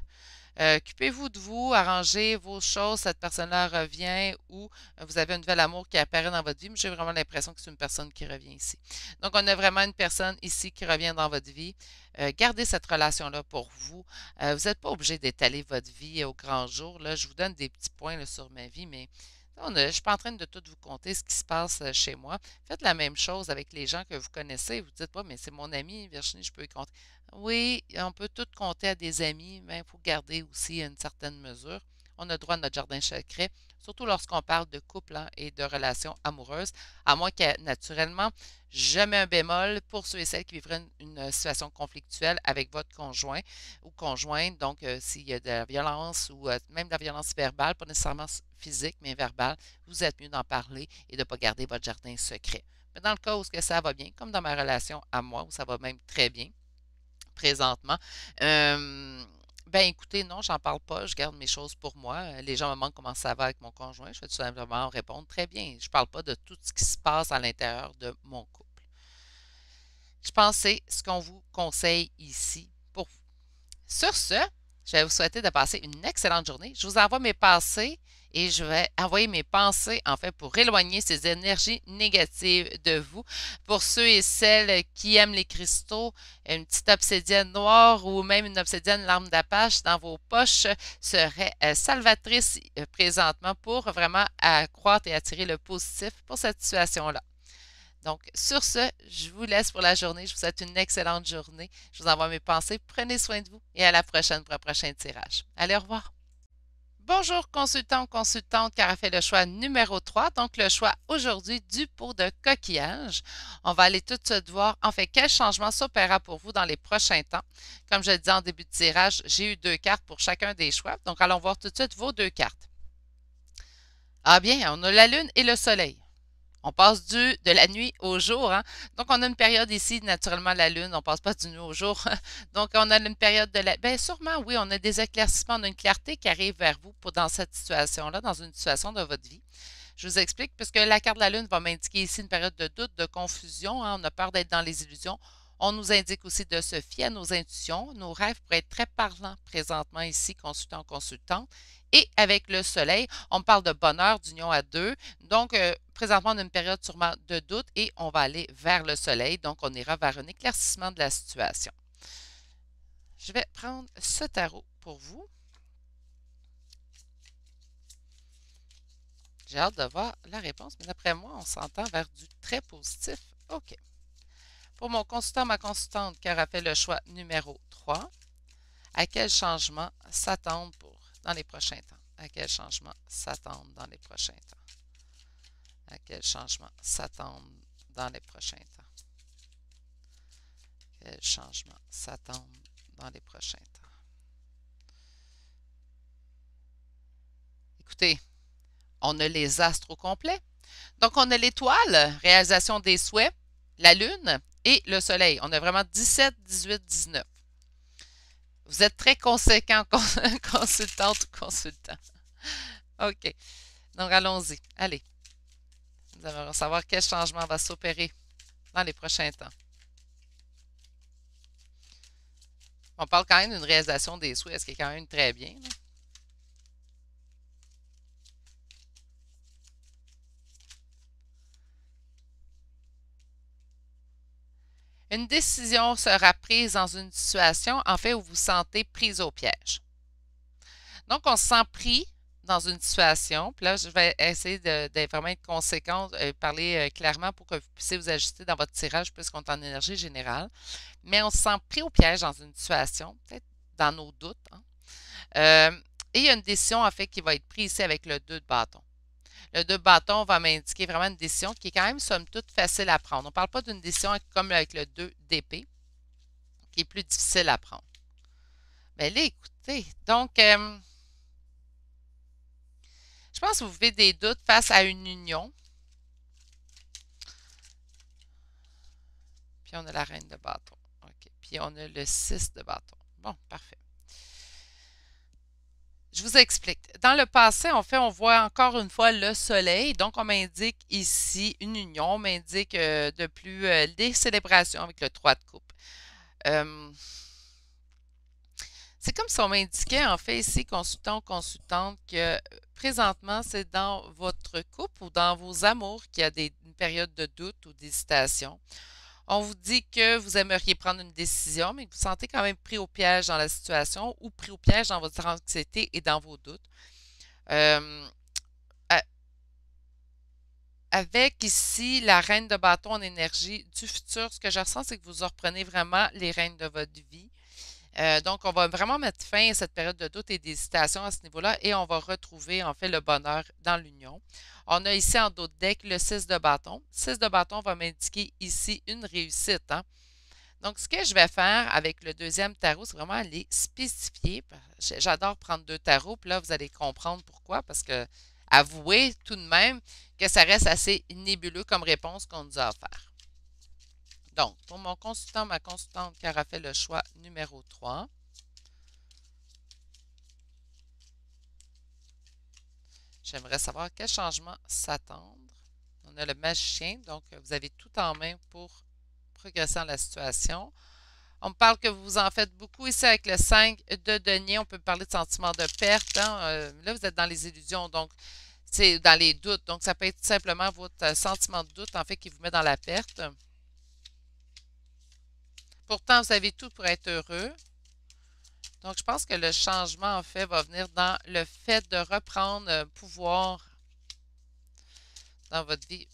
Occupez-vous de vous, arrangez vos choses, cette personne-là revient ou vous avez un nouvel amour qui apparaît dans votre vie. Mais j'ai vraiment l'impression que c'est une personne qui revient ici. Donc, on a vraiment une personne ici qui revient dans votre vie. Gardez cette relation-là pour vous. Vous n'êtes pas obligé d'étaler votre vie au grand jour. Là, je vous donne des petits points là, sur ma vie, mais je ne suis pas en train de tout vous compter ce qui se passe chez moi. Faites la même chose avec les gens que vous connaissez. Vous dites pas, mais c'est mon ami, Virginie, je peux y compter. Oui, on peut tout compter à des amis, mais il faut garder aussi une certaine mesure. On a droit à notre jardin secret, surtout lorsqu'on parle de couple hein, et de relations amoureuses, à moins que naturellement, je mets un bémol pour ceux et celles qui vivraient une situation conflictuelle avec votre conjoint ou conjointe. Donc, s'il y a de la violence ou même de la violence verbale, pas nécessairement physique, mais verbale, vous êtes mieux d'en parler et de ne pas garder votre jardin secret. Mais dans le cas où ça va bien, comme dans ma relation à moi, où ça va même très bien, présentement. Ben écoutez, non, j'en parle pas, je garde mes choses pour moi. Les gens me demandent comment ça va avec mon conjoint. Je vais tout simplement répondre très bien. Je parle pas de tout ce qui se passe à l'intérieur de mon couple. Je pense que c'est ce qu'on vous conseille ici pour vous. Sur ce, je vais vous souhaiter de passer une excellente journée. Je vous envoie mes pensées et je vais envoyer mes pensées, en fait, pour éloigner ces énergies négatives de vous. Pour ceux et celles qui aiment les cristaux, une petite obsidienne noire ou même une obsidienne larme d'Apache dans vos poches serait salvatrice présentement pour vraiment accroître et attirer le positif pour cette situation-là. Donc, sur ce, je vous laisse pour la journée. Je vous souhaite une excellente journée. Je vous envoie mes pensées. Prenez soin de vous et à la prochaine pour un prochain tirage. Allez, au revoir. Bonjour, consultant ou consultante qui a fait le choix numéro 3. Donc, le choix aujourd'hui du pot de coquillage. On va aller tout de suite voir, en fait, quel changement s'opéra pour vous dans les prochains temps. Comme je le disais en début de tirage, j'ai eu 2 cartes pour chacun des choix. Donc, allons voir tout de suite vos 2 cartes. Ah bien, on a la lune et le soleil. On passe de la nuit au jour. Hein? Donc, on a une période ici, naturellement, la Lune, on ne passe pas du nuit au jour. Donc, on a une période de la... Bien, sûrement, oui, on a des éclaircissements, on a une clarté qui arrive vers vous dans cette situation-là, dans une situation de votre vie. Je vous explique, puisque la carte de la Lune va m'indiquer ici une période de doute, de confusion. Hein? On a peur d'être dans les illusions. On nous indique aussi de se fier à nos intuitions. Nos rêves pourraient être très parlants présentement ici, consultant, consultant. Et avec le soleil, on parle de bonheur, d'union à deux. Donc, présentement, on a une période sûrement de doute et on va aller vers le soleil. Donc, on ira vers un éclaircissement de la situation. Je vais prendre ce tarot pour vous. J'ai hâte de voir la réponse, mais d'après moi, on s'entend vers du très positif. OK. Pour mon consultant, ma consultante qui aura fait le choix numéro 3, à quel changement s'attendre dans les prochains temps? À quel changement s'attendre dans les prochains temps? À quel changement s'attendre dans les prochains temps? Quel changement s'attendre dans les prochains temps? Écoutez, on a les astres au complet. Donc, on a l'étoile, réalisation des souhaits, la lune et le soleil. On a vraiment 17, 18, 19. Vous êtes très conséquent, consultante ou consultant. OK. Donc, allons-y. Allez. Nous allons savoir quel changement va s'opérer dans les prochains temps. On parle quand même d'une réalisation des souhaits, ce qui est quand même très bien. Là. Une décision sera prise dans une situation, en fait, où vous vous sentez prise au piège. Donc, on se sent pris dans une situation. Puis là, je vais essayer de vraiment être conséquente, parler clairement pour que vous puissiez vous ajuster dans votre tirage puisqu'on est en énergie générale. Mais on se sent pris au piège dans une situation, peut-être dans nos doutes, hein. Et il y a une décision, en fait, qui va être prise ici avec le 2 de bâton. Le 2 de bâton va m'indiquer vraiment une décision qui est quand même, somme toute, facile à prendre. On ne parle pas d'une décision comme avec le 2 d'épée, qui est plus difficile à prendre. Mais là, écoutez, donc, je pense que vous vivez des doutes face à une union. Puis on a la reine de bâton. OK. Puis on a le 6 de bâton. Bon, parfait. Je vous explique. Dans le passé, en fait, on voit encore une fois le soleil. Donc, on m'indique ici une union. On m'indique de plus des célébrations avec le 3 de coupe. C'est comme si on m'indiquait, en fait, ici, consultant ou consultante, que présentement, c'est dans votre couple ou dans vos amours qu'il y a une période de doute ou d'hésitation. On vous dit que vous aimeriez prendre une décision, mais que vous sentez quand même pris au piège dans la situation ou pris au piège dans votre anxiété et dans vos doutes. Euh, avec ici la reine de bâton en énergie du futur, ce que je ressens, c'est que vous reprenez vraiment les rênes de votre vie. Donc, on va vraiment mettre fin à cette période de doute et d'hésitation à ce niveau-là et on va retrouver en fait le bonheur dans l'union. On a ici en dos de deck le 6 de bâton. 6 de bâton va m'indiquer ici une réussite, hein. Donc, ce que je vais faire avec le deuxième tarot, c'est vraiment aller spécifier. J'adore prendre deux tarots, puis là, vous allez comprendre pourquoi, parce que avouez tout de même que ça reste assez nébuleux comme réponse qu'on nous a offert. Donc, pour mon consultant, ma consultante qui aura fait le choix numéro 3, j'aimerais savoir quel changement s'attendre. On a le magicien, donc vous avez tout en main pour progresser dans la situation. On me parle que vous en faites beaucoup ici avec le 5 de denier. On peut parler de sentiment de perte, hein. Là, vous êtes dans les illusions, donc c'est dans les doutes. Donc, ça peut être tout simplement votre sentiment de doute, en fait, qui vous met dans la perte. Pourtant, vous avez tout pour être heureux. Donc, je pense que le changement, en fait, va venir dans le fait de reprendre pouvoir dans votre vie.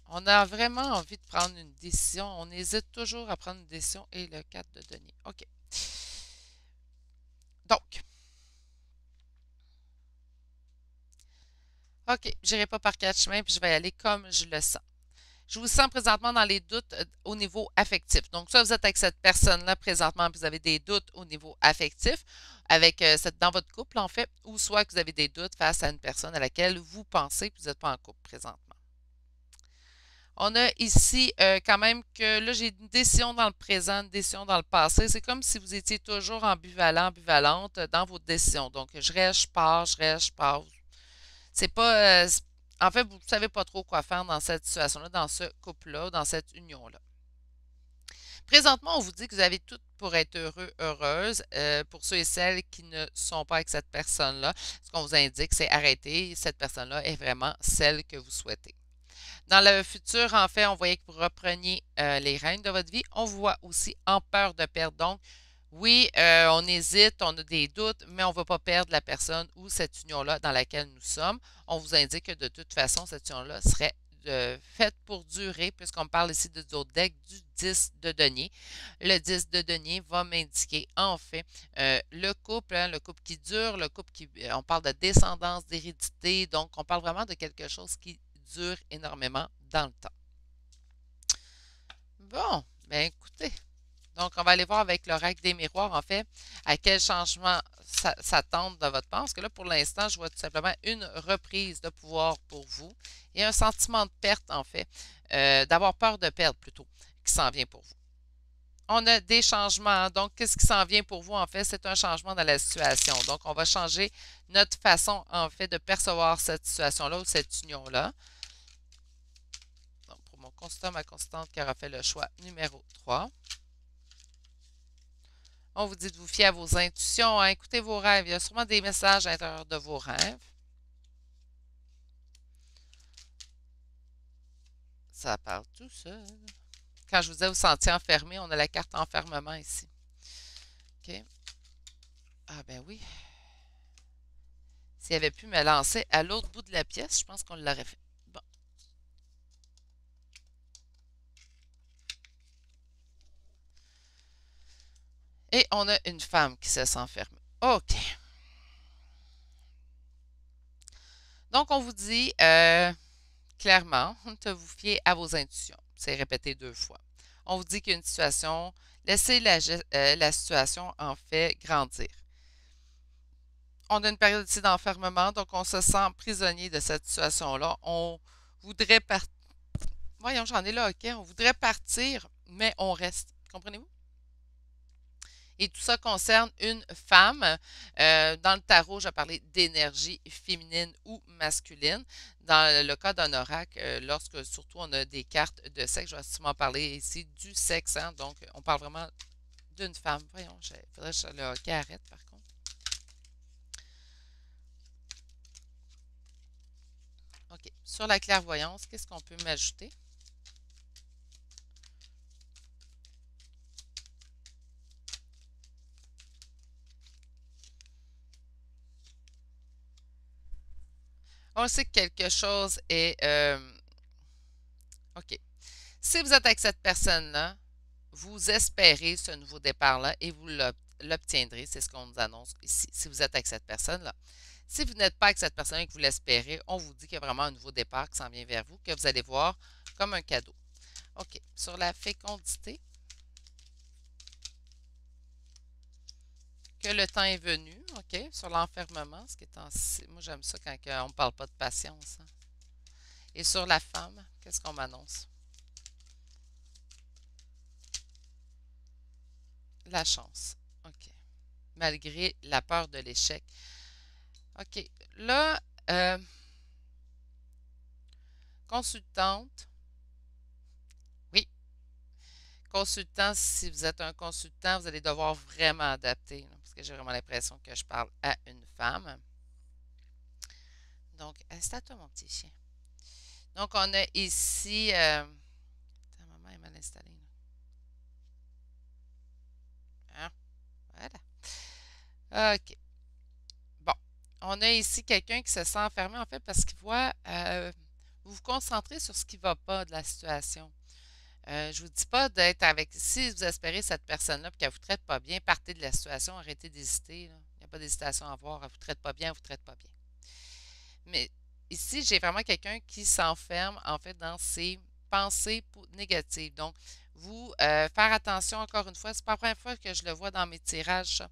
On a vraiment envie de prendre une décision. On hésite toujours à prendre une décision. Et le 4 de denier. OK. Donc, OK, je n'irai pas par quatre chemins, puis je vais y aller comme je le sens. Je vous sens présentement dans les doutes au niveau affectif. Donc, soit vous êtes avec cette personne-là présentement, puis vous avez des doutes au niveau affectif, avec dans votre couple, en fait, ou soit que vous avez des doutes face à une personne à laquelle vous pensez que vous n'êtes pas en couple présentement. On a ici quand même que là, j'ai une décision dans le présent, une décision dans le passé. C'est comme si vous étiez toujours ambivalent, ambivalente dans vos décisions. Donc, je reste, je pars, je reste, je pars. C'est pas. En fait, vous ne savez pas trop quoi faire dans cette situation-là, dans ce couple-là, dans cette union-là. Présentement, on vous dit que vous avez tout pour être heureux, heureuse. Pour ceux et celles qui ne sont pas avec cette personne-là, ce qu'on vous indique, c'est arrêter. Cette personne-là est vraiment celle que vous souhaitez. Dans le futur, en fait, on voyait que vous repreniez les rênes de votre vie. On vous voit aussi en peur de perdre. Donc, oui, on hésite, on a des doutes, mais on ne va pas perdre la personne ou cette union-là dans laquelle nous sommes. On vous indique que de toute façon, cette union-là serait faite pour durer, puisqu'on parle ici de autre deck du 10 de denier. Le 10 de denier va m'indiquer en fait le couple, hein, le couple qui dure, le couple qui, on parle de descendance, d'hérédité, donc on parle vraiment de quelque chose qui dure énormément dans le temps. Bon, bien écoutez, donc on va aller voir avec l'oracle des miroirs, en fait, à quel changement s'attendre dans votre part. Parce que là, pour l'instant, je vois tout simplement une reprise de pouvoir pour vous et un sentiment de perte, en fait, d'avoir peur de perdre plutôt, qui s'en vient pour vous. On a des changements. Donc, qu'est-ce qui s'en vient pour vous, en fait? C'est un changement dans la situation. Donc, on va changer notre façon, en fait, de percevoir cette situation-là ou cette union-là. Donc, pour mon consultant, ma consultante qui aura fait le choix numéro 3. On vous dit de vous fier à vos intuitions, hein. Écoutez vos rêves. Il y a sûrement des messages à l'intérieur de vos rêves. Ça parle tout seul. quand je vous disais vous sentiez enfermé, on a la carte enfermement ici. OK. Ah ben oui. S'il avait pu me lancer à l'autre bout de la pièce, je pense qu'on l'aurait fait. Bon. Et on a une femme qui se sent enfermée. OK. Donc, on vous dit clairement de vous fier à vos intuitions. C'est répété 2 fois. On vous dit qu'il y a une situation, laissez la situation en fait grandir. On a une période ici d'enfermement, donc on se sent prisonnier de cette situation-là. On voudrait partir. Voyons, j'en ai là, OK. On voudrait partir, mais on reste. Comprenez-vous? Et tout ça concerne une femme. Dans le tarot, je parlais d'énergie féminine ou masculine. Dans le cas d'un oracle, lorsque surtout on a des cartes de sexe, je vais sûrement parler ici du sexe. Hein, donc, on parle vraiment d'une femme. Voyons, il faudrait que le hockey arrête par contre. OK. Sur la clairvoyance, qu'est-ce qu'on peut m'ajouter? On sait que quelque chose est... OK. Si vous êtes avec cette personne-là, vous espérez ce nouveau départ-là et vous l'obtiendrez. C'est ce qu'on nous annonce ici. Si vous êtes avec cette personne-là. Si vous n'êtes pas avec cette personne et que vous l'espérez, on vous dit qu'il y a vraiment un nouveau départ qui s'en vient vers vous, que vous allez voir comme un cadeau. OK. Sur la fécondité, que le temps est venu. OK. Sur l'enfermement, ce qui est en... Moi, j'aime ça quand on ne parle pas de patience. Hein. Et sur la femme, qu'est-ce qu'on m'annonce? La chance. OK. Malgré la peur de l'échec. OK. Là, consultante. Oui. Consultant, si vous êtes un consultant, vous allez devoir vraiment adapter. Là, parce que j'ai vraiment l'impression que je parle à une femme. Donc, c'est à toi, mon petit chien. Donc, on a ici... Attends, maman est mal installée. Hein? Voilà. OK. Bon. On a ici quelqu'un qui se sent enfermé, en fait, parce qu'il voit... vous vous concentrez sur ce qui ne va pas de la situation. Je ne vous dis pas d'être avec... Si vous espérez cette personne-là et qu'elle ne vous traite pas bien, partez de la situation, arrêtez d'hésiter. Il n'y a pas d'hésitation à avoir. Elle ne vous traite pas bien, elle ne vous traite pas bien. Mais ici, j'ai vraiment quelqu'un qui s'enferme en fait dans ses pensées négatives. Donc, vous faire attention encore une fois, c'est pas la première fois que je le vois dans mes tirages.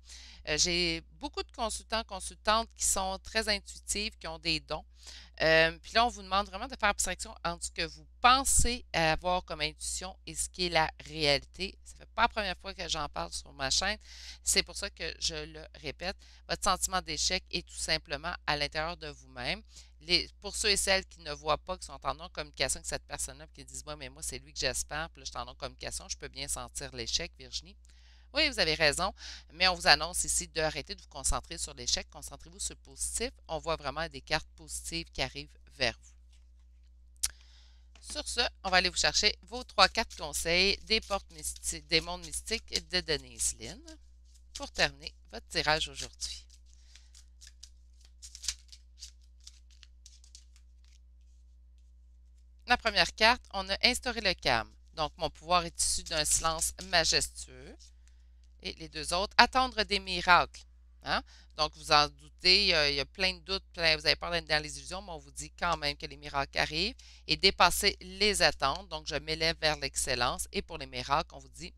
J'ai beaucoup de consultants, consultantes qui sont très intuitives, qui ont des dons. Puis là, on vous demande vraiment de faire abstraction entre ce que vous pensez avoir comme intuition et ce qui est la réalité. Ça ne fait pas la première fois que j'en parle sur ma chaîne. C'est pour ça que je le répète. Votre sentiment d'échec est tout simplement à l'intérieur de vous-même. Pour ceux et celles qui ne voient pas, qui sont en non-communication avec cette personne-là, qui disent, moi, mais moi, c'est lui que j'espère, puis là, je suis en non-communication, je peux bien sentir l'échec, Virginie. Oui, vous avez raison, mais on vous annonce ici d'arrêter de vous concentrer sur l'échec. Concentrez-vous sur le positif. On voit vraiment des cartes positives qui arrivent vers vous. Sur ce, on va aller vous chercher vos 3 cartes conseils des portes mystiques, des mondes mystiques de Denise Lynn pour terminer votre tirage aujourd'hui. La première carte, on a instauré le calme. Donc, mon pouvoir est issu d'un silence majestueux. Et les 2 autres, attendre des miracles. Hein? Donc, vous en doutez, il y a plein de doutes, vous avez peur d'être dans les illusions, mais on vous dit quand même que les miracles arrivent et dépasser les attentes. Donc, je m'élève vers l'excellence. Et pour les miracles, on vous dit,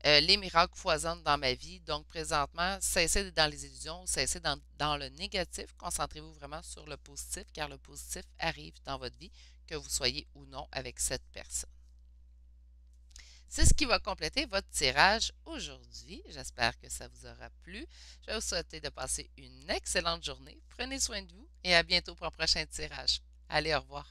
les miracles foisonnent dans ma vie. Donc, présentement, cessez d'être dans les illusions, cessez dans le négatif. Concentrez-vous vraiment sur le positif, car le positif arrive dans votre vie, que vous soyez ou non avec cette personne. C'est ce qui va compléter votre tirage aujourd'hui. J'espère que ça vous aura plu. Je vais vous souhaiter de passer une excellente journée. Prenez soin de vous et à bientôt pour un prochain tirage. Allez, au revoir.